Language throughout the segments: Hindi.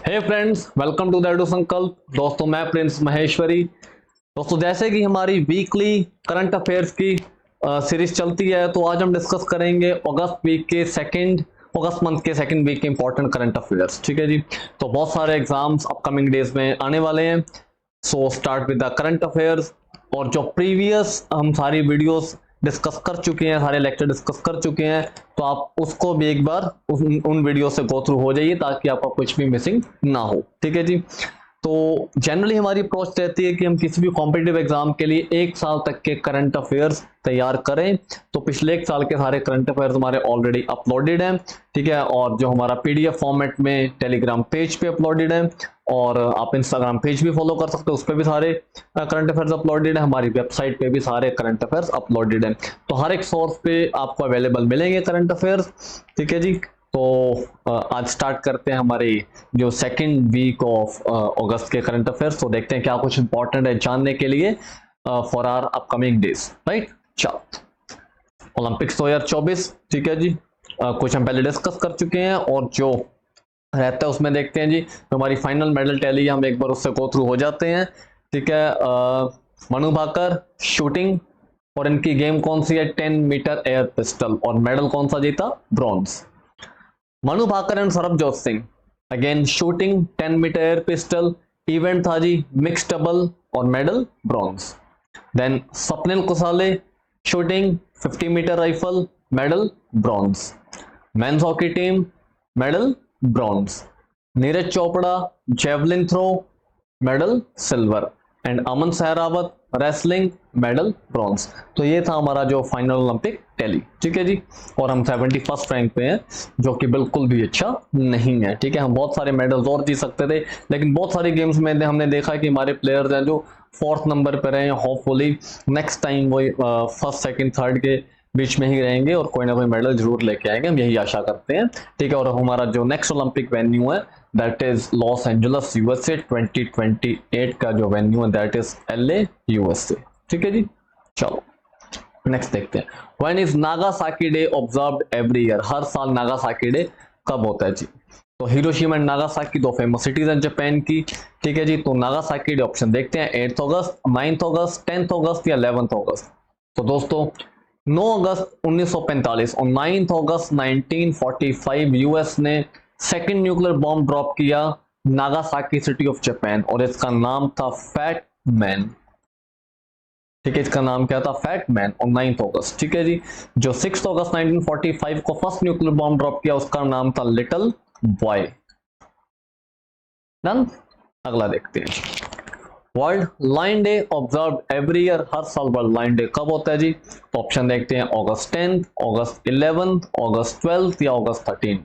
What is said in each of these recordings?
Hey friends, welcome to the edu Sankalp. दोस्तों, मैं प्रिंस महेश्वरी। दोस्तों, जैसे कि हमारी वीकली करंट अफेयर्स की सीरीज चलती है, तो आज हम डिस्कस करेंगे अगस्त मंथ के सेकंड वीक के इंपॉर्टेंट करंट अफेयर्स। ठीक है जी। तो बहुत सारे एग्जाम्स अपकमिंग डेज में आने वाले हैं। So start with the current affairs. और जो प्रीवियस हम सारी वीडियोस डिस्कस कर चुके हैं, सारे लेक्चर डिस्कस कर चुके हैं, तो आप उसको भी एक बार उन वीडियो से गो थ्रू हो जाइए ताकि आपका कुछ भी मिसिंग ना हो। ठीक है जी। तो जनरली हमारी अप्रोच रहती है कि हम किसी भी कॉम्पिटिटिव एग्जाम के लिए एक साल तक के करंट अफेयर्स तैयार करें। तो पिछले एक साल के सारे करंट अफेयर्स हमारे ऑलरेडी अपलोडेड हैं। ठीक है। और जो हमारा पीडीएफ फॉर्मेट में टेलीग्राम पेज पे अपलोडेड है, और आप इंस्टाग्राम पेज भी फॉलो कर सकते हो, उस पर भी सारे करंट अफेयर्स अपलोडेड है। हमारी वेबसाइट पे भी सारे करंट अफेयर्स अपलोडेड हैं। तो हर एक सोर्स पे आपको अवेलेबल मिलेंगे करंट अफेयर्स। ठीक है जी। तो आज स्टार्ट करते हैं हमारी जो सेकंड वीक ऑफ अगस्त के करंट अफेयर्स। तो देखते हैं क्या कुछ इंपॉर्टेंट है जानने के लिए for our upcoming days. Right. चलो, ओलंपिक्स 2024। ठीक है जी। कुछ हम पहले डिस्कस कर चुके हैं, और जो रहता है उसमें देखते हैं जी। तो हमारी फाइनल मेडल टैली हम एक बार उससे गो थ्रू हो जाते हैं। ठीक है। मनु भाकर शूटिंग, और इनकी गेम कौन सी है? 10 मीटर एयर पिस्टल। और मेडल कौन सा जीता? Bronze. Manu Bhaker and Sarabjot Singh again shooting 10 meter air pistol. Event था जी मिक्स डबल, और medal bronze. Then Swapnil Kusale shooting 50 meter rifle, medal bronze. Men's hockey team medal bronze. Neeraj Chopra javelin throw, medal silver. And Aman Sehrawat wrestling, medal bronze. तो ये था हमारा जो फाइनल ओलंपिक टैली। ठीक है जी। और हम 71st रैंक पे हैं, जो कि बिल्कुल भी अच्छा नहीं है। ठीक है। हम बहुत सारे मेडल्स और जीत सकते थे, लेकिन बहुत सारी गेम्स में हमने देखा कि हमारे प्लेयर्स हैं जो 4th नंबर पर रहे हैं। होपफुली नेक्स्ट टाइम वो फर्स्ट सेकंड थर्ड के बीच में ही रहेंगे और कोई ना कोई मेडल जरूर लेके आएंगे, हम यही आशा करते हैं। ठीक है। और हमारा जो नेक्स्ट ओलंपिक वेन्यू है that is Los Angeles USA. 2028 का जो वेन्यू है दैट इज एलए यूएसए। ठीक है जी। चलो नेक्स्ट देखते हैं। When is Nagasaki day observed every year? हर साल नागासाकी डे कब होता है जी? तो हिरोशिमा एंड नागासाकी दो फेमस सिटीज हैं जापान की। ठीक है जी। तो नागासाकी डे ऑप्शन देखते हैं 8 अगस्त, 9 अगस्त, 10 अगस्त या 11 अगस्त। तो दोस्तों 9 अगस्त 1945 और 9 अगस्त 1945 यूएस ने सेकंड न्यूक्लियर बॉम्ब ड्रॉप किया नागासाकी सिटी ऑफ जापान, और इसका नाम था फैट मैन। ठीक है। इसका नाम क्या था? Fat man. और 9 अगस्त। ठीक है जी। जो 6 अगस्त 1945 को फर्स्ट न्यूक्लियर बॉम्ब ड्रॉप किया उसका नाम था लिटिल बॉय। डन। अगला देखते हैं। World lion day observe every year? हर साल वर्ल्ड लाइन डे कब होता है जी? तो ऑप्शन देखते हैं अगस्त 10, अगस्त 11, अगस्त 12 या अगस्त 13।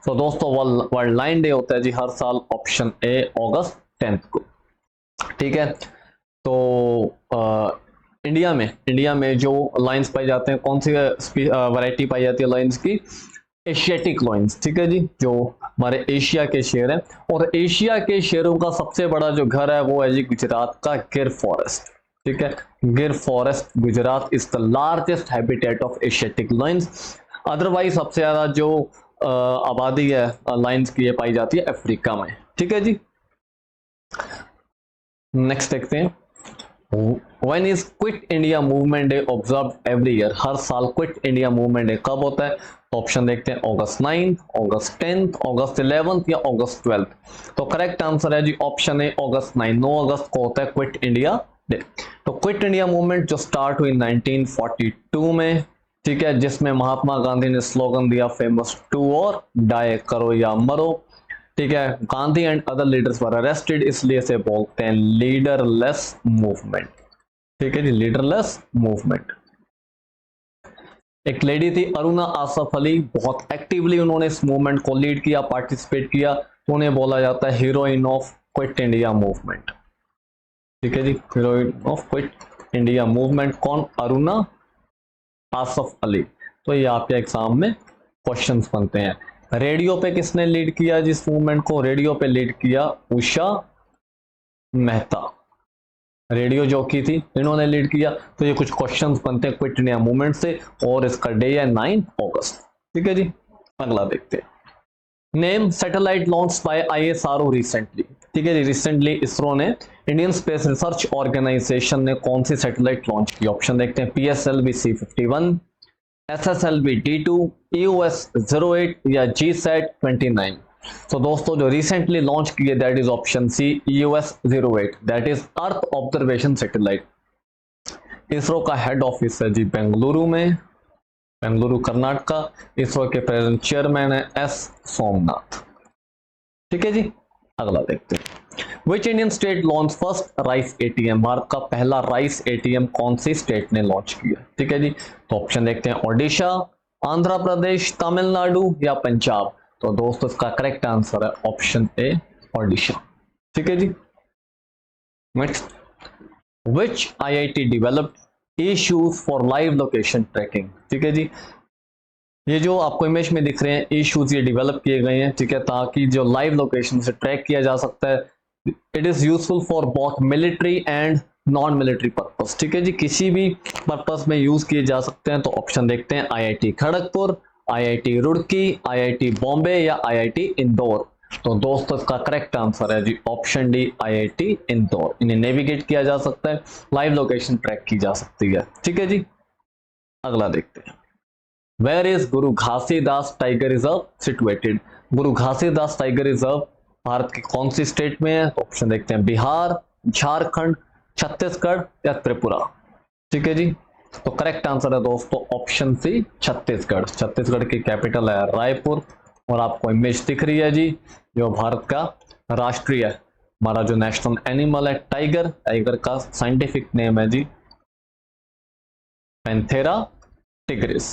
तो दोस्तों वर्ल्ड लाइन डे होता है जी हर साल ऑप्शन ए अगस्त 10 को। ठीक है। तो इंडिया में जो लाइन्स पाई जाते हैं, कौन सी वैरायटी पाई जाती है लाइन्स की? Asiatic lines. ठीक है जी। जो हमारे एशिया के शेर हैं, और एशिया के शेरों का सबसे बड़ा जो घर है वो है जी गुजरात का गिर फॉरेस्ट। ठीक है। गिर forest Gujarat is the largest habitat of Asiatic lines. Otherwise सबसे ज्यादा जो आबादी है लाइन्स की ये पाई जाती है अफ्रीका में। ठीक है जी। नेक्स्ट देखते हैं। When is quit India movement day observe every year? हर साल क्विट इंडिया मूवमेंट डे कब होता है? ऑप्शन देखते हैं अगस्त 9, अगस्त 10, अगस्त 11 या अगस्त 12। तो करेक्ट आंसर है जी ऑप्शन ए अगस्त 9। 9 अगस्त को होता है क्विट इंडिया डे। तो क्विट इंडिया मूवमेंट जो स्टार्ट हुई 1942 में, ठीक है, जिसमें महात्मा गांधी ने स्लोगन दिया फेमस टू और डाई, करो या मरो। ठीक है। Gandhi and other leaders were arrested, इसलिए से बोलते हैं लीडरलेस मूवमेंट। ठीक है जी। Leaderless movement. एक लेडी थी अरुणा आसफ अली, बहुत एक्टिवली उन्होंने इस मूवमेंट को लीड किया, पार्टिसिपेट किया। उन्हें बोला जाता है heroine of quit India movement. ठीक है जी। Heroine of quit India movement कौन? अरुणा आसफ अली। तो ये आपके एग्जाम में क्वेश्चंस बनते हैं। रेडियो पे किसने लीड किया जिस मूवमेंट को? रेडियो पे लीड किया उषा मेहता। रेडियो जॉकी थी, इन्होंने लीड किया। तो ये कुछ क्वेश्चंस बनते हैं क्विट इंडिया मूवमेंट से, और इसका डे है 9 अगस्त। ठीक है जी। अगला देखते हैं। Name satellite launch by ISRO recently. ठीक है जी, रिसेंटली इसरो ने, इंडियन स्पेस रिसर्च ऑर्गेनाइजेशन ने कौन सी सैटेलाइट लॉन्च की? ऑप्शन देखते हैं, PSLV C51, SSLV D2, EOS 08 या GSAT 29। तो दोस्तों जो रिसेंटली लॉन्च की है that is option C, EOS 08, that is earth observation satellite. ISRO का हेड ऑफिस है जी बेंगलुरु में, बेंगलुरु कर्नाटका। इसरो के प्रेजेंट चेयरमैन है S सोमनाथ। ठीक है जी, अगला देखते हैं। Which Indian state launch first rice ATM? Bharat का पहला राइस ATM कौन सी स्टेट ने लॉन्च किया? ठीक है जी, तो ऑप्शन देखते हैं, ओडिशा, आंध्र प्रदेश, तमिलनाडु या पंजाब। तो दोस्तों इसका करेक्ट आंसर है ऑप्शन ए, ओडिशा। ठीक है जी, next, which IIT developed issues for live location tracking? ठीक है जी, ये जो आपको इमेज में दिख रहे हैं इश्यूज ये डेवलप किए गए हैं, ठीक है, ताकि जो लाइव लोकेशन से ट्रैक किया जा सकता है। It is useful for both military and non military purpose. ठीक है जी, किसी भी पर्पस में यूज किए जा सकते हैं। तो ऑप्शन देखते हैं, IIT Kharagpur, IIT Roorkee, IIT Bombay या IIT इंदौर। तो दोस्तों इसका करेक्ट आंसर है जी ऑप्शन डी, IIT इंदौर। इन्हें नेविगेट किया जा सकता है, लाइव लोकेशन ट्रैक की जा सकती है। ठीक है जी, अगला देखते हैं। Where is Guru Ghasidas tiger reserve situated? Guru Ghasidas tiger reserve Bharat की कौन सी स्टेट में है? तो ऑप्शन देखते हैं, बिहार, झारखंड, छत्तीसगढ़ या त्रिपुरा। ठीक है जी, तो करेक्ट आंसर है दोस्तों ऑप्शन सी, छत्तीसगढ़। छत्तीसगढ़ की कैपिटल है रायपुर। और आपको इमेज दिख रही है जी, जो भारत का राष्ट्रीय, हमारा जो नेशनल एनिमल है टाइगर, टाइगर का साइंटिफिक नेम है जी पैंथेरा टिग्रिस।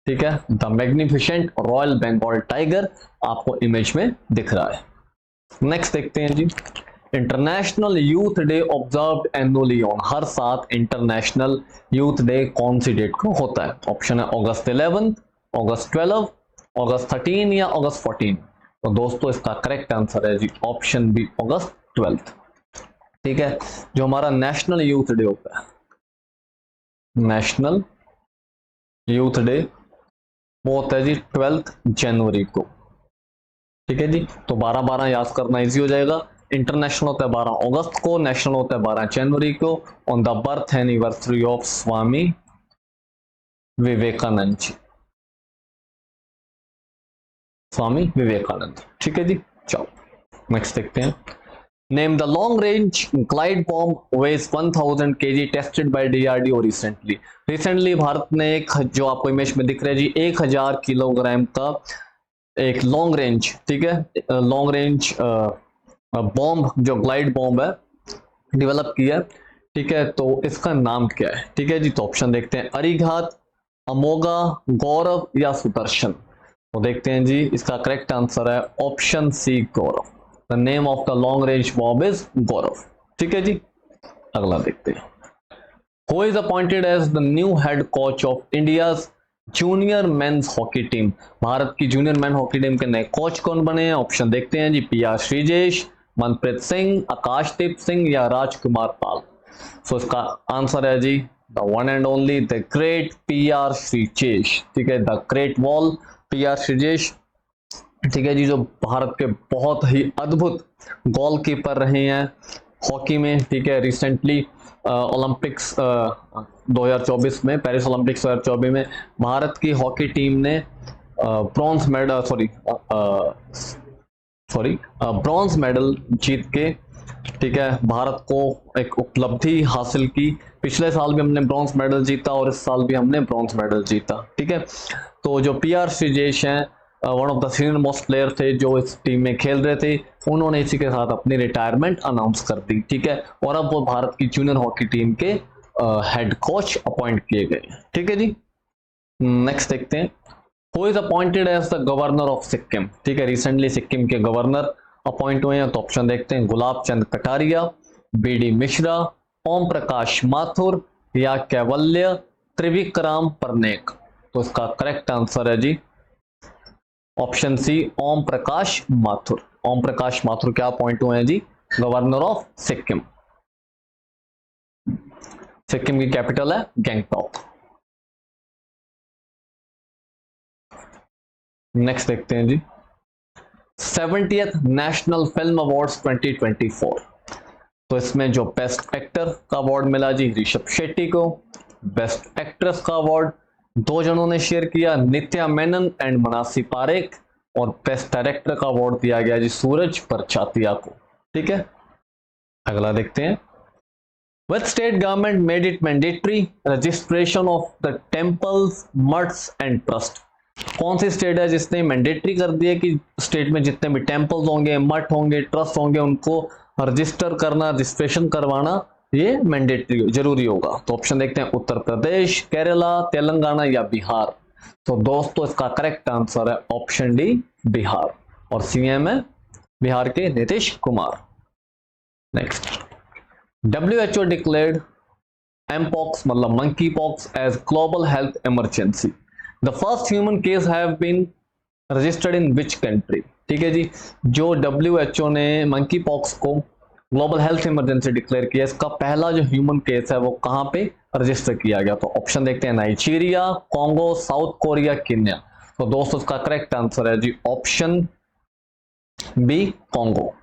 ठीक है, the magnificent royal Bengal tiger आपको इमेज में दिख रहा है। नेक्स्ट देखते हैं जी, international youth day observed annually on? हर साल इंटरनेशनल यूथ डे कौन सी डेट को होता है? ऑप्शन है अगस्त 11, अगस्त 12, अगस्त 13 या अगस्त 14। तो दोस्तों इसका करेक्ट आंसर है जी ऑप्शन बी, अगस्त 12। ठीक है, जो हमारा नेशनल यूथ डे होता है, नेशनल यूथ डे, वो होता है जी 12 जनवरी को। ठीक है जी, तो 12-12 याद करना इजी हो जाएगा। इंटरनेशनल होता है 12 अगस्त को, नेशनल होता है 12 जनवरी को, on the birth anniversary of Swami Vivekananda ji, Swami Vivekananda. ठीक है जी, चलो नेक्स्ट देखते हैं। Name the long range glide bomb weighs 1000 kg tested by DRDO recently. Recently Bharat ने एक, जो आपको इमेज में दिख रहा है जी, 1000 किलोग्राम का एक लॉन्ग रेंज, ठीक है, लॉन्ग रेंज बॉम्ब, जो ग्लाइड बॉम्ब है, डेवलप किया। ठीक है, तो इसका नाम क्या है? ठीक है जी, तो ऑप्शन देखते हैं, अरिघात, अमोगा, गौरव या सुदर्शन। तो देखते हैं जी, इसका करेक्ट आंसर है option C, Gaurav. The name of the long range bomb is Gaurav. ठीक है जी, अगला देखते हैं। Who is appointed as the new head coach of India's junior mains hockey team? Bharat की जूनियर मेन हॉकी टीम के नए कोच कौन बने हैं? ऑप्शन देखते हैं जी, PR श्रीजेश, मनप्रीत सिंह, आकाशदीप सिंह या राजकुमार पाल। सो इसका आंसर है जी the one and only, the great PR Sreejesh. ठीक है, the great wall PR Sreejesh. ठीक है जी, जो भारत के बहुत ही अद्भुत गोलकीपर रहे हैं हॉकी में। ठीक है, रिसेंटली ओलंपिक्स 2024 में, पेरिस ओलंपिक्स 2024 में भारत की हॉकी टीम ने ब्रॉन्ज मेडल, ब्रॉन्ज मेडल जीत के, ठीक है, भारत को एक उपलब्धि हासिल की। पिछले साल भी हमने ब्रॉन्ज मेडल जीता और इस साल भी हमने ब्रॉन्ज मेडल जीता। ठीक है, तो जो PR श्रीजेश हैं, one of the senior most player थे जो इस टीम में खेल रहे थे, उन्होंने इसी के साथ अपनी रिटायरमेंट अनाउंस कर दी। ठीक है, और अब वो भारत की जूनियर हॉकी टीम के हेड कोच अपॉइंट किए गए। ठीक है जी, नेक्स्ट देखते हैं। Who is appointed as the governor of Sikkim? ठीक है, रिसेंटली सिक्किम के गवर्नर अपॉइंट हुए हैं। तो ऑप्शन देखते हैं, गुलाब चंद कटारिया, BD मिश्रा, ओम प्रकाश माथुर या कैवल्य त्रिविक्रम परनेक। तो इसका करेक्ट आंसर है जी ऑप्शन सी, ओम प्रकाश माथुर। ओम प्रकाश माथुर क्या अपॉइंट हुए हैं जी गवर्नर ऑफ सिक्किम। सिक्किम की कैपिटल है गैंगटॉक। नेक्स्ट देखते हैं जी, 70th नेशनल फिल्म अवार्ड्स 2024। तो इसमें जो बेस्ट एक्टर का अवार्ड मिला जी ऋषभ शेट्टी को, बेस्ट एक्ट्रेस का अवार्ड दो जनों ने शेयर किया, नित्या मेनन एंड मनासी पारेख, और बेस्ट डायरेक्टर का अवार्ड दिया गया जी सूरज परचातिया को। ठीक है, अगला देखते हैं। Which state government made it mandatory registration of the temples, mosques and trust? कौन सी स्टेट है जिसने मैंडेटरी कर दिया कि स्टेट में जितने भी टेम्पल्स होंगे, मठ होंगे, ट्रस्ट होंगे, उनको रजिस्टर करना, रजिस्ट्रेशन करवाना ये मैंडेटरी जरूरी होगा। तो ऑप्शन देखते हैं, उत्तर प्रदेश, केरला, तेलंगाना या बिहार। तो दोस्तों इसका करेक्ट आंसर है ऑप्शन डी बिहार, और सीएम है बिहार के Nitish Kumar. Next, WHO declared mpox मतलब monkey pox as global health emergency. The first human case have been registered in which country? ठीक है जी, जो WHO ने monkey pox को ग्लोबल हेल्थ इमरजेंसी डिक्लेयर किया, इसका पहला जो ह्यूमन केस है वो कहां पे रजिस्टर किया गया? तो ऑप्शन देखते हैं, Nigeria, Congo, south Korea, Kenya. तो दोस्तों इसका करेक्ट आंसर है जी ऑप्शन बी कॉन्गो।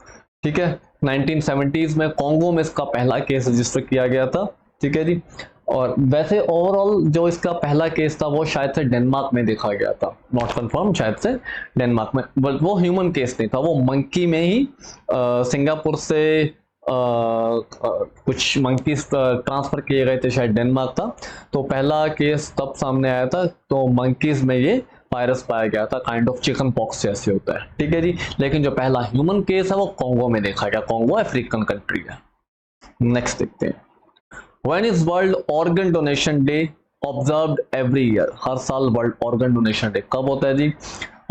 ठीक है, 1970s में कॉन्गो में इसका पहला केस रजिस्टर किया गया था। ठीक है जी, और वैसे ओवरऑल जो इसका पहला केस था वो शायद से डेनमार्क में देखा गया था, नॉट कंफर्म, शायद से डेनमार्क में, बट वो ह्यूमन केस नहीं था, वो मंकी में ही सिंगापुर से कुछ मंकीज ट्रांसफर किए गए थे, शायद डेनमार्क था। तो पहला केस तब सामने आया था, तो मंकीज में ये वायरस पाया गया था, काइंड ऑफ चिकन पॉक्स जैसे होता है। ठीक है जी, लेकिन जो पहला ह्यूमन केस है वो कॉन्गो में देखा गया, कॉन्गो अफ्रीकन कंट्री है। नेक्स्ट देखते हैं, when is world organ donation day observed every year? हर साल वर्ल्ड ऑर्गन डोनेशन डे कब होता है जी?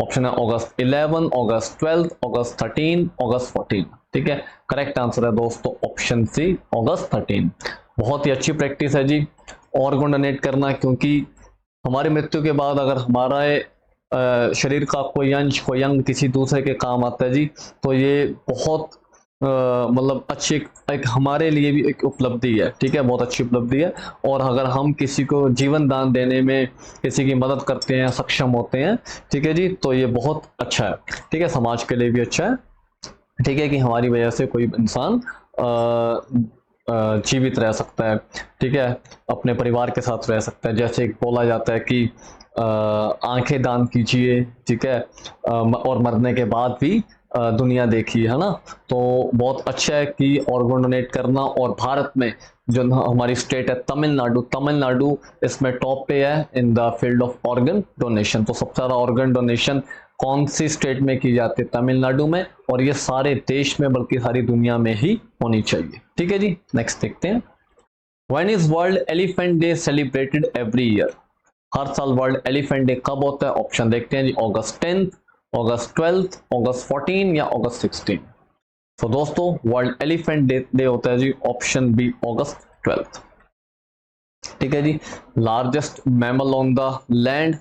ऑप्शन है अगस्त 11, अगस्त 12, अगस्त 13, अगस्त 14। ठीक है, करेक्ट आंसर है दोस्तों ऑप्शन सी अगस्त 13। बहुत ही अच्छी प्रैक्टिस है जी ऑर्गन डोनेट करना, क्योंकि हमारी मृत्यु के बाद अगर हमारा शरीर का कोई अंश, कोई अंग किसी दूसरे के काम आता है जी, तो ये बहुत मतलब अच्छी एक हमारे लिए भी एक उपलब्धि है। ठीक है, बहुत अच्छी उपलब्धि है, और अगर हम किसी को जीवन दान देने में किसी की मदद करते हैं, सक्षम होते हैं, ठीक है जी, तो ये बहुत अच्छा है। ठीक है, समाज के लिए भी अच्छा है। ठीक है, कि हमारी वजह से कोई इंसान जीवित रह सकता है। ठीक है, अपने परिवार के साथ रह सकता है। जैसे बोला जाता है कि आंखें दान कीजिए, ठीक है, और मरने के बाद भी दुनिया देखी, है ना। तो बहुत अच्छा है कि ऑर्गन डोनेट करना। और भारत में जो हमारी स्टेट है तमिलनाडु, तमिलनाडु इसमें टॉप पे है in the field of organ donation. तो सबसे ज्यादा ऑर्गन डोनेशन कौन सी स्टेट में की जाती है? तमिलनाडु में, और ये सारे देश में बल्कि सारी दुनिया में ही होनी चाहिए। ठीक है जी, नेक्स्ट देखते हैं, when is world elephant day celebrated every year? हर साल वर्ल्ड एलिफेंट डे कब होता है? ऑप्शन देखते हैं जी, अगस्त 10, अगस्त 12, अगस्त 14 या अगस्त 16। तो दोस्तों वर्ल्ड एलिफेंट डे होता है जी ऑप्शन बी अगस्त 12। ठीक है जी, largest mammal on the land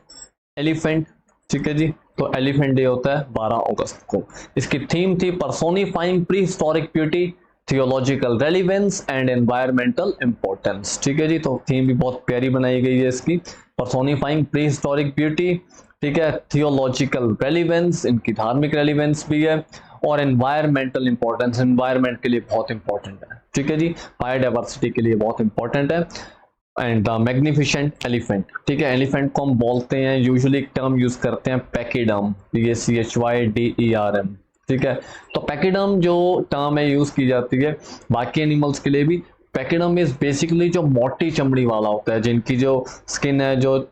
elephant. ठीक है जी, तो एलिफेंट डे होता है 12 अगस्त को। इसकी थीम थी personifying pre historic beauty, theological relevance and environmental importance. ठीक है जी, तो थीम भी बहुत प्यारी बनाई गई है इसकी, पर्सोनिफाइंग प्री हिस्टोरिक ब्यूटी, ठीक है, थियोलॉजिकल रेलिवेंस, इनकी धार्मिक रेलिवेंस भी है, और एनवायरमेंटल इंपॉर्टेंस, एनवायरमेंट के लिए बहुत इंपॉर्टेंट है। ठीक है जी, बायोडाइवर्सिटी के लिए बहुत इंपॉर्टेंट है। एंड द मैग्निफिसेंट एलिफेंट, ठीक है, एलिफेंट को हम बोलते हैं, यूजुअली टर्म यूज करते हैं पैकिडम, PACHYDERM। ठीक है, तो पैकिडम जो टर्म है यूज की जाती है बाकी एनिमल्स के लिए भी। पैकिडम इज बेसिकली जो मोटी चमड़ी वाला होता है, जिनकी जो स्किन है, जो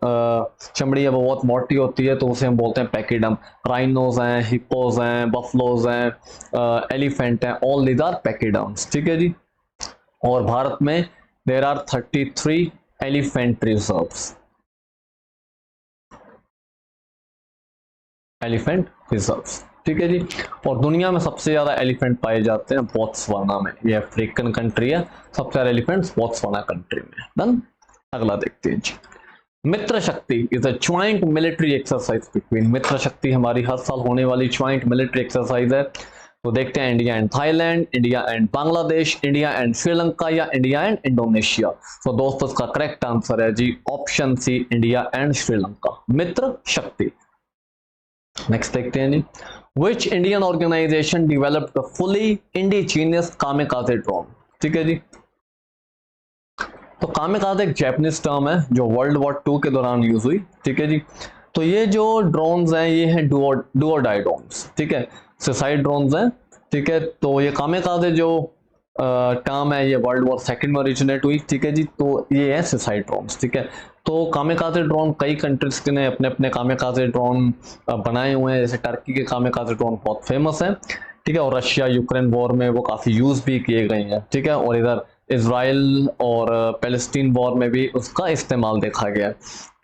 चमड़ी है वो बहुत मोटी होती है, तो उसे हम बोलते हैं पैकिडम। राइनोज हैं, हिप्पोज हैं, बफलोज हैं, एलिफेंट हैं, ऑल दीज आर पैकिडम्स। ठीक है जी, और भारत में there are 33 elephant reserves, elephant reserves. ठीक है जी, और दुनिया में सबसे ज्यादा एलिफेंट पाए जाते हैं बोत्सवाना में, ये अफ्रीकन कंट्री है, सबसे ज्यादा एलिफेंट्स बोत्सवाना कंट्री में। डन, अगला देखते हैं जी, Mitra Shakti is a joint military exercise between. Mitra Shakti हमारी हर साल होने वाली ज्वाइंट मिलिट्री एक्सरसाइज है। तो देखते हैं, India and Thailand, India and Bangladesh, India and Sri Lanka या इंडिया एंड इंडोनेशिया। तो दोस्तों इसका करेक्ट आंसर है जी option C, India and Sri Lanka, Mitra Shakti. Next देखते हैं जी, which Indian organisation developed the fully indigenous kamikaze drone. ठीक है जी, तो कामेकाजे एक जैपनीज टर्म है जो वर्ल्ड वॉर 2 के दौरान यूज हुई। ठीक है जी, तो ये जो ड्रोन्स हैं ये हैं डुओ डाई ड्रोन्स। ठीक है, सुसाइड ड्रोन्स हैं। ठीक है, तो ये कामेकाजे जो टर्म है ये वर्ल्ड वॉर 2 में ओरिजिनेट हुई। ठीक है जी, तो ये है सुसाइड ड्रोन्स। ठीक है, तो कामेकाजे ड्रोन कई कंट्रीज के ने अपने अपने कामेकाजे ड्रोन बनाए हुए हैं, जैसे टर्की के कामेकाजे ड्रोन बहुत फेमस है। ठीक है, और रशिया यूक्रेन वॉर में वो काफी यूज भी किए गए हैं। ठीक है, और इधर इसराइल और पैलेस्टीन वॉर में भी उसका इस्तेमाल देखा गया।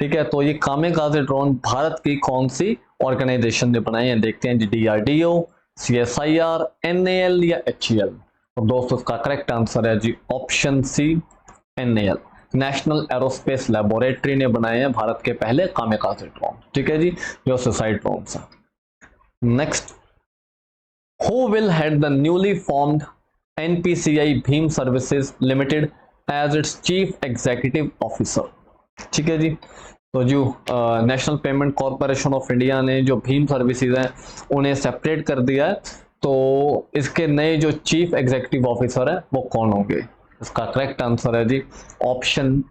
ठीक है, तो ये कामेकाजे ड्रोन भारत की कौन सी ऑर्गेनाइजेशन ने बनाए हैं, देखते हैं जी। DRDO, CSIR, NAL या HAL। तो दोस्तों उसका करेक्ट आंसर है जी option C, NAL। National aerospace laboratory ने बनाए हैं भारत के पहले कामेकाजे ड्रोन। ठीक है जी, जो सुसाइड ड्रोन है। Next, who will head the newly formed NPCI भीम services limited as its chief executive officer. ठीक है जी, तो जो national payment corporation of India ने जो भीम सर्विसेज हैं उन्हें सेपरेट कर दिया है, तो इसके नए जो चीफ एग्जीक्यूटिव ऑफिसर है वो कौन होंगे। इसका करेक्ट आंसर है जी ऑप्शन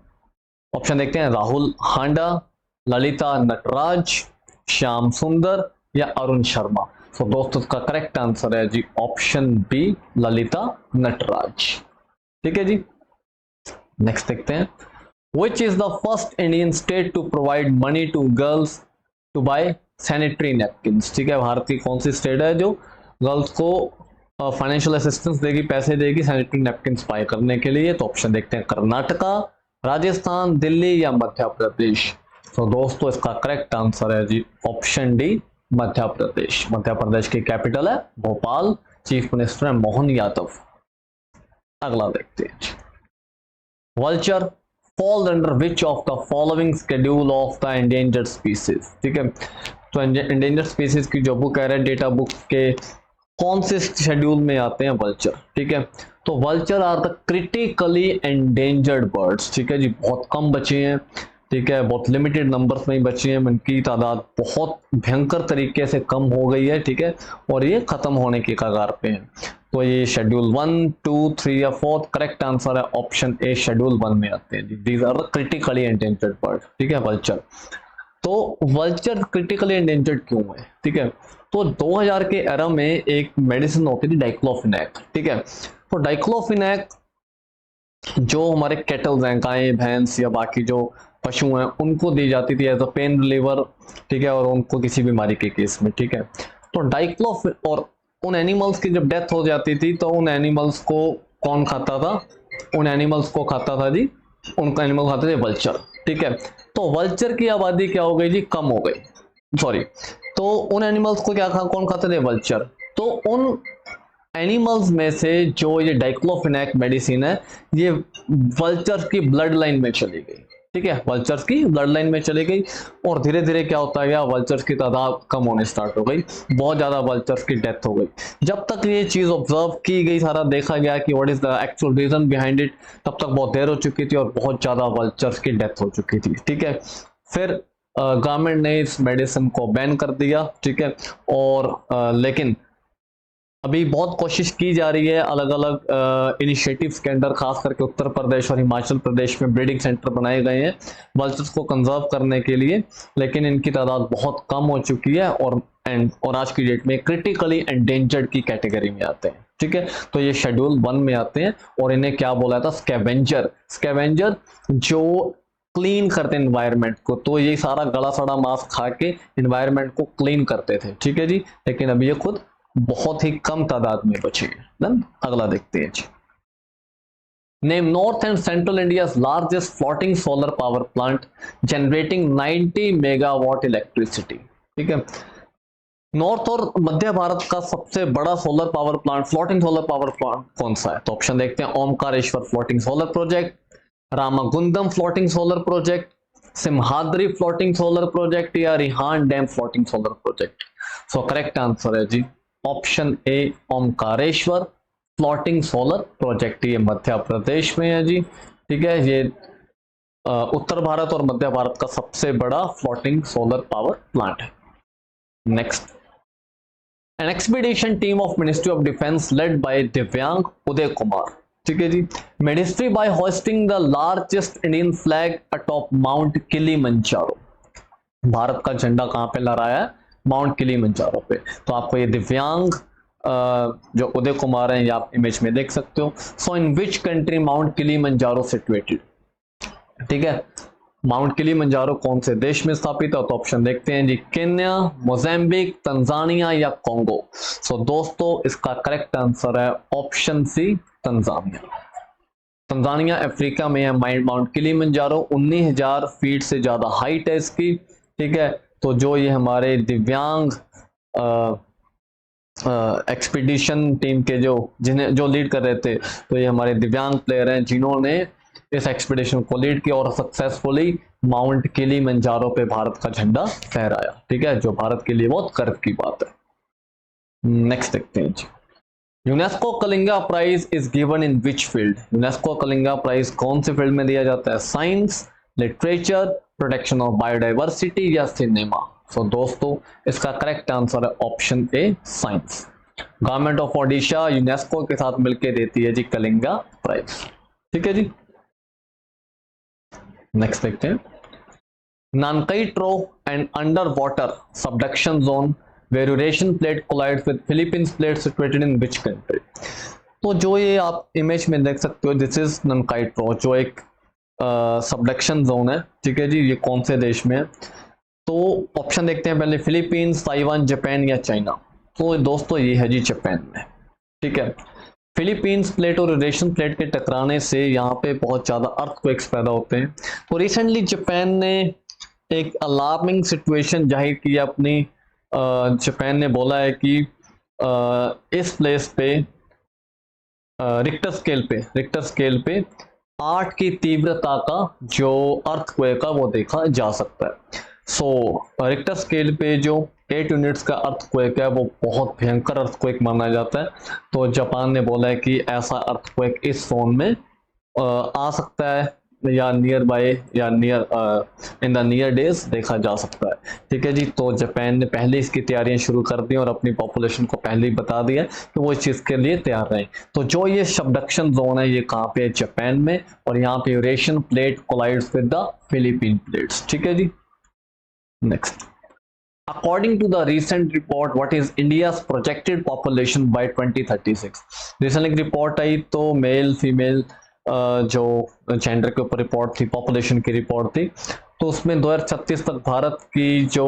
देखते हैं, राहुल हांडा, ललिता नटराज, श्याम सुंदर या अरुण शर्मा। तो दोस्तों इसका करेक्ट आंसर है जी ऑप्शन बी, ललिता नटराज। ठीक है जी, नेक्स्ट देखते हैं, Which is the first Indian state to provide money to girls to buy sanitary napkins। ठीक है, भारत की कौन सी स्टेट है जो गर्ल्स को फाइनेंशियल असिस्टेंस देगी, पैसे देगी सैनिटरी नैपकिन्स बाय करने के लिए। तो ऑप्शन देखते हैं, कर्नाटका, राजस्थान, दिल्ली या मध्य प्रदेश। तो दोस्तों इसका करेक्ट आंसर है जी ऑप्शन डी, मध्य प्रदेश। मध्य प्रदेश की कैपिटल है भोपाल, चीफ मिनिस्टर है मोहन यादव। अगला देखते हैं, vulture falls under which of the following schedule of the endangered species। ठीक है, तो endangered species की जो बुक है डेटा बुक के कौन से शेड्यूल में आते हैं वल्चर। ठीक है, तो vulture are the critically endangered birds. ठीक है जी, बहुत कम बचे हैं। ठीक है, बहुत लिमिटेड नंबर्स में ही बचे हैं, इनकी तादाद बहुत भयंकर तरीके से कम हो गई है। ठीक है, और ये खत्म होने के कगार पे हैं। तो ये शेड्यूल 1, 2, 3 या 4, करेक्ट आंसर है ऑप्शन ए, शेड्यूल 1 में आते हैं। These are the critically endangered bird. ठीक है, वल्चर। तो वल्चर क्रिटिकली एंडेंजर्ड क्यों है? ठीक है, तो 2000 के एरा में एक मेडिसिन होती थी डाइक्लोफिनेक। ठीक है, तो डाइक्लोफिनेक जो हमारे कैटल्स हैं, गाय भैंस या बाकी जो पशु हैं, उनको दी जाती थी एज अ पेन रिलीवर। ठीक है, और उनको किसी बीमारी के केस में। ठीक है, तो डाइक्लोफ और उन एनिमल्स की जब डेथ हो जाती थी तो उन एनिमल्स को कौन खाता था? उन एनिमल्स को खाता था जी, उनका एनिमल खाते थे वल्चर। ठीक है, तो वल्चर की आबादी क्या हो गई जी? कम हो गई। सॉरी, तो उन एनिमल्स को क्या कौन खाते थे? वल्चर। तो उन एनिमल्स में से जो ये डाइक्लोफिनेक मेडिसिन है ये वल्चर्स की ब्लड लाइन में चली गई। ठीक है, वल्चर्स की ब्लड लाइन में चली गई और धीरे धीरे क्या होता गया, वल्चर्स की तादाद कम होने स्टार्ट हो गई, बहुत ज्यादा वल्चर्स की डेथ हो गई। जब तक ये चीज ऑब्जर्व की गई, सारा देखा गया कि what is the actual reason behind it, तब तक बहुत देर हो चुकी थी और बहुत ज्यादा वल्चर्स की डेथ हो चुकी थी। ठीक है, फिर गवर्नमेंट ने इस मेडिसिन को बैन कर दिया। ठीक है, और लेकिन अभी बहुत कोशिश की जा रही है अलग अलग इनिशिएटिव्स के अंडर, खास करके उत्तर प्रदेश और हिमाचल प्रदेश में ब्रीडिंग सेंटर बनाए गए हैं वल्चर्स को कंजर्व करने के लिए, लेकिन इनकी तादाद बहुत कम हो चुकी है और आज की डेट में क्रिटिकली एंडेंजर्ड की कैटेगरी में आते हैं। ठीक है, तो ये शेड्यूल 1 में आते हैं और इन्हें क्या बोला था? स्कैवेंजर। स्कैवेंजर जो क्लीन करते हैं एनवायरनमेंट को, तो ये सारा गला सड़ा मांस खा के एनवायरनमेंट को क्लीन करते थे। ठीक है जी, लेकिन अभी ये खुद बहुत ही कम तादाद में बचे हैं। अगला देखते हैं जी, name north and central India largest floating solar power plant generating 90 megawatt electricity. ठीक है, नॉर्थ और मध्य भारत का सबसे बड़ा solar power plant, floating solar power plant कौन सा है? तो ऑप्शन देखते हैं, Omkareshwar floating solar project, Ramagundam floating solar project, Simhadri floating solar project या Rihand dam floating solar project. So correct answer है जी option A, Omkareshwar floating solar project. ये मध्य प्रदेश में है जी। ठीक है, ये उत्तर भारत और मध्य भारत का सबसे बड़ा फ्लोटिंग सोलर पावर प्लांट है। Next, an expedition team of ministry of defence led by दिव्यांग उदय कुमार, ठीक है जी, ministry by hosting the largest Indian flag atop mount Kilimanjaro. Bharat का झंडा कहां पे लहराया है? माउंट किलिमंजारो पे। तो आपको ये दिव्यांग जो उदय कुमार हैं ये आप इमेज में देख सकते हो। So in which country mount Kilimanjaro situated, ठीक है, माउंट किलिमंजारो कौन से देश में स्थापित है? तो ऑप्शन देखते हैं जी, केन्या, मोजाम्बिक, तंजानिया या कोंगो। सो दोस्तों इसका करेक्ट आंसर है option C, Tanzania. Tanzania Africa में है माउंट किलिमंजारो, 19,000 फीट से ज्यादा हाइट है इसकी, ठीक है। तो जो ये हमारे दिव्यांग एक्सपीडिशन टीम के जो लीड कर रहे थे, तो ये हमारे दिव्यांग प्लेयर हैं जिन्होंने इस एक्सपीडिशन को लीड किया और सक्सेसफुली माउंट किलिमंजारो पे भारत का झंडा फहराया, ठीक है, जो भारत के लिए बहुत गर्व की बात है। नेक्स्ट देखते हैं जी, UNESCO Kalinga prize is given in which field? UNESCO Kalinga prize कौन से फील्ड में दिया जाता है? Science, literature, protection of biodiversity या सिनेमा। सो दोस्तों इसका करेक्ट आंसर है option A, science. Government of Odisha UNESCO के साथ मिलकर देती है जी कलिंगा प्राइज, ठीक है जी। नेक्स्ट देखते हैं, Nankai trough and underwater subduction zone where Eurasian plate collides with Philippines plate situated in which country? तो जो ये आप इमेज में देख सकते हो, दिस इज ननकाई ट्रो, जो एक सबडक्शन जोन है, ठीक है जी, ये कौन से देश में है? तो ऑप्शन देखते हैं पहले, फिलीपींस, ताइवान, जापान या चाइना। तो दोस्तों ये है जी जापान में, ठीक है। फिलीपींस प्लेट और यूरेशियन प्लेट के टकराने से यहाँ पे बहुत ज्यादा अर्थक्वेक्स पैदा होते हैं। तो रिसेंटली जापान ने एक अलार्मिंग सिचुएशन जाहिर की अपनी, जापान ने बोला है कि इस प्लेस पे रिक्टर स्केल पे 8 की तीव्रता का जो अर्थक्वेक है वो देखा जा सकता है। सो रिक्टर स्केल पे जो 8 यूनिट्स का अर्थक्वेक है वो बहुत भयंकर अर्थक्वेक माना जाता है। तो जापान ने बोला है कि ऐसा अर्थक्वेक इस जोन में आ सकता है या नियर बाय या near in the near days देखा जा सकता है, ठीक है जी। तो जापान ने पहले इसकी तैयारियां शुरू कर दी और अपनी पॉपुलेशन को पहले ही बता दिया कि वो इस चीज के लिए तैयार रहे। तो जो ये सबडक्शन जोन है ये कहाँ पे है? जापान में, और यहाँ पे Eurasian plate collides with the Philippine plates, ठीक है जी। Next, According to the recent report, what is India's projected population by 2036? Recently एक रिपोर्ट आई, तो मेल फीमेल जो जेंडर के ऊपर रिपोर्ट थी, पॉपुलेशन की रिपोर्ट थी, तो उसमें 2036 तक भारत की जो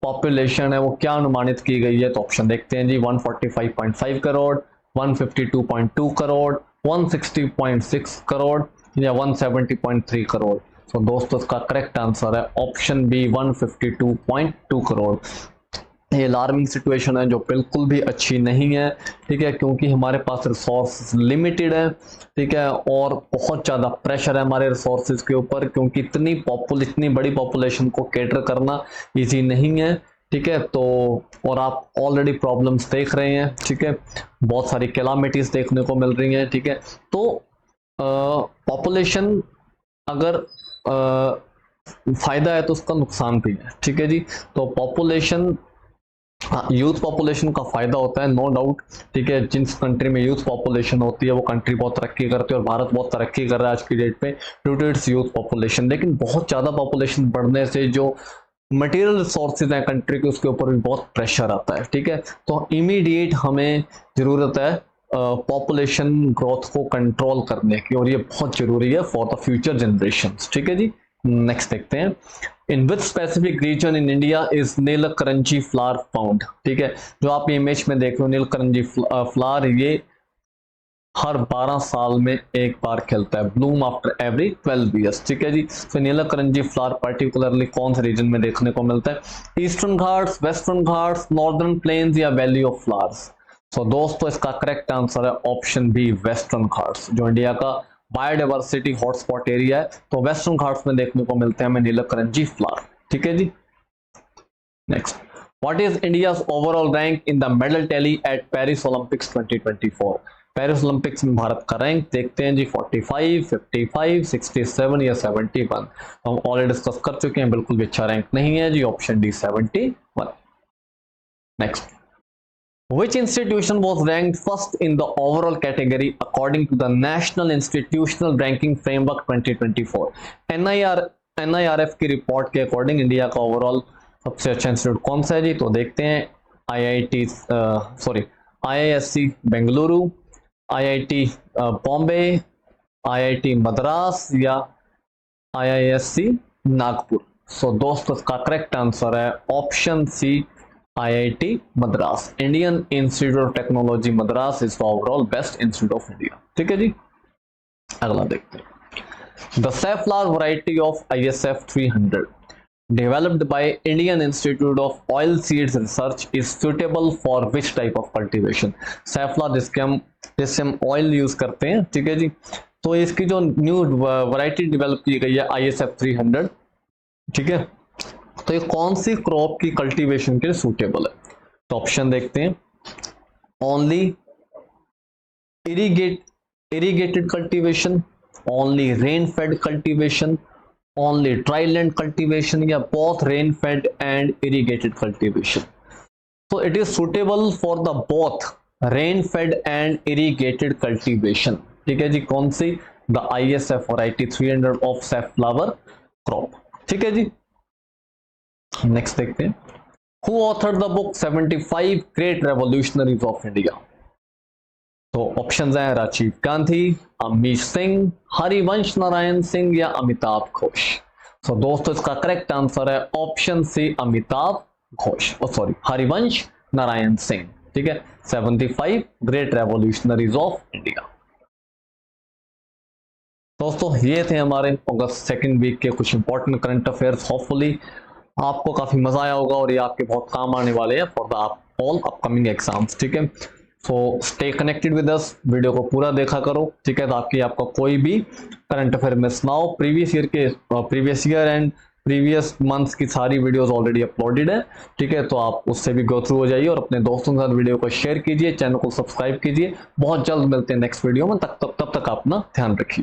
पॉपुलेशन है वो क्या अनुमानित की गई है? तो ऑप्शन देखते हैं जी, 145.5 करोड़, 152.2 करोड़, 160.6 करोड़ या 170.3 करोड़। तो दोस्तों इसका करेक्ट आंसर है ऑप्शन बी, 152.2 करोड़। ये अलार्मिंग सिचुएशन है जो बिल्कुल भी अच्छी नहीं है, ठीक है, क्योंकि हमारे पास रिसोर्स लिमिटेड है, ठीक है, और बहुत ज़्यादा प्रेशर है हमारे रिसोर्सेज के ऊपर, क्योंकि इतनी बड़ी पॉपुलेशन को कैटर करना इजी नहीं है, ठीक है। तो और आप ऑलरेडी प्रॉब्लम्स देख रहे हैं, ठीक है, बहुत सारी कैलामिटीज देखने को मिल रही हैं, ठीक है। तो पॉपुलेशन अगर फायदा है तो उसका नुकसान भी है, ठीक है जी। तो पॉपुलेशन, यूथ पॉपुलेशन का फायदा होता है, नो डाउट, ठीक है। जिस कंट्री में यूथ पॉपुलेशन होती है वो कंट्री बहुत तरक्की करती है, और भारत बहुत तरक्की कर रहा है आज की डेट पे due to its youth population. लेकिन बहुत ज़्यादा पॉपुलेशन बढ़ने से जो मटेरियल रिसोर्सेज हैं कंट्री के, उसके ऊपर भी बहुत प्रेशर आता है, ठीक है। तो इमीडिएट हमें ज़रूरत है पॉपुलेशन ग्रोथ को कंट्रोल करने की, और ये बहुत जरूरी है फॉर द फ्यूचर जनरेशंस, ठीक है जी। नेक्स्ट देखते हैं, in which specific region in India is Neelakurinji flower found? ठीक है, जो आप इमेज में देख रहे हो नीलकरंजी फ्लावर, ये हर 12 साल में एक बार खिलता है, ब्लूम आफ्टर एवरी 12 ईयर्स, ठीक है जी। तो नीलकरंजी फ्लावर पर्टिकुलरली कौन से रीजन में देखने को मिलता है? Eastern Ghats, western Ghats, northern plains या वैली ऑफ फ्लावर्स? तो दोस्तों इसका करेक्ट आंसर है ऑप्शन बी, वेस्टर्न घाट्स, जो इंडिया का बायोडाइवर्सिटी हॉटस्पॉट एरिया है। तो वेस्टर्न घाट्स में देखने को मिलते हैं हमें नीलकरंजी फ्लावर, ठीक है जी। Next, what is India's overall rank in the medal tally at Paris Olympics 2024? Paris Olympics में भारत का रैंक देखते हैं जी, 45, 55, 67 या 71। हम ऑलरेडी डिस्कस कर चुके हैं, बिल्कुल भी अच्छा रैंक नहीं है जी, option D 71। Next, Which institution was ranked first in the overall category according to the National Institutional Ranking Framework 2024? NIRF की रिपोर्ट के अकॉर्डिंग इंडिया का ओवरऑल सबसे अच्छा इंस्टीट्यूट कौन सा है जी? तो देखते हैं IISc Bengaluru, IIT Bombay, IIT Madras या IISc नागपुर। सो दोस्तों इसका करेक्ट आंसर है option C, IIT Madras. Indian institute of technology Madras is the overall best institute of India. ठीक है जी, अगला देखते हैं। The safflower variety of ISF 300 developed by Indian Institute of Oil Seeds Research is suitable for which type of cultivation? सैफलावर जिससे हम ऑयल यूज करते हैं, ठीक है जी। तो इसकी जो न्यू वैरायटी डेवलप की गई है ISF 300, ठीक है, तो ये कौन सी क्रॉप की कल्टीवेशन के लिए सूटेबल है? तो ऑप्शन देखते हैं। Only irrigated cultivation, only rain fed cultivation, only dry land cultivation या both rain fed and irrigated cultivation? तो it is suitable for the both rain fed and irrigated cultivation. ठीक है जी, कौन सी? The ISF variety 300 of safflower crop. ठीक है जी, नेक्स्ट देखते हैं। Who authored the book 75 Great Revolutionaries of India? तो ऑप्शंस हैं राजीव गांधी, अमीश सिंह, हरिवंश नारायण सिंह या अमिताभ घोष। तो दोस्तों इसका करेक्ट आंसर है ऑप्शन सी, अमिताभ घोष, हरिवंश नारायण सिंह। ठीक है, 75 ग्रेट रेवोल्यूशनरीज ऑफ इंडिया। दोस्तों ये थे हमारे अगस्त सेकेंड वीक के कुछ इंपॉर्टेंट करंट अफेयर्स। होपफुली आपको काफी मजा आया होगा और ये आपके बहुत काम आने वाले हैं for the all upcoming exams. ठीक है, so stay connected with us, video को पूरा देखा करो। ठीक है, ताकि आपका कोई भी करंट अफेयर मिस ना हो। Previous year and previous months की सारी वीडियोस ऑलरेडी अपलोडेड है। ठीक है, तो आप उससे भी गो थ्रू हो जाइए और अपने दोस्तों के साथ वीडियो को शेयर कीजिए, चैनल को सब्सक्राइब कीजिए। बहुत जल्द मिलते हैं नेक्स्ट वीडियो में, तब तक आप अपना ध्यान रखिए।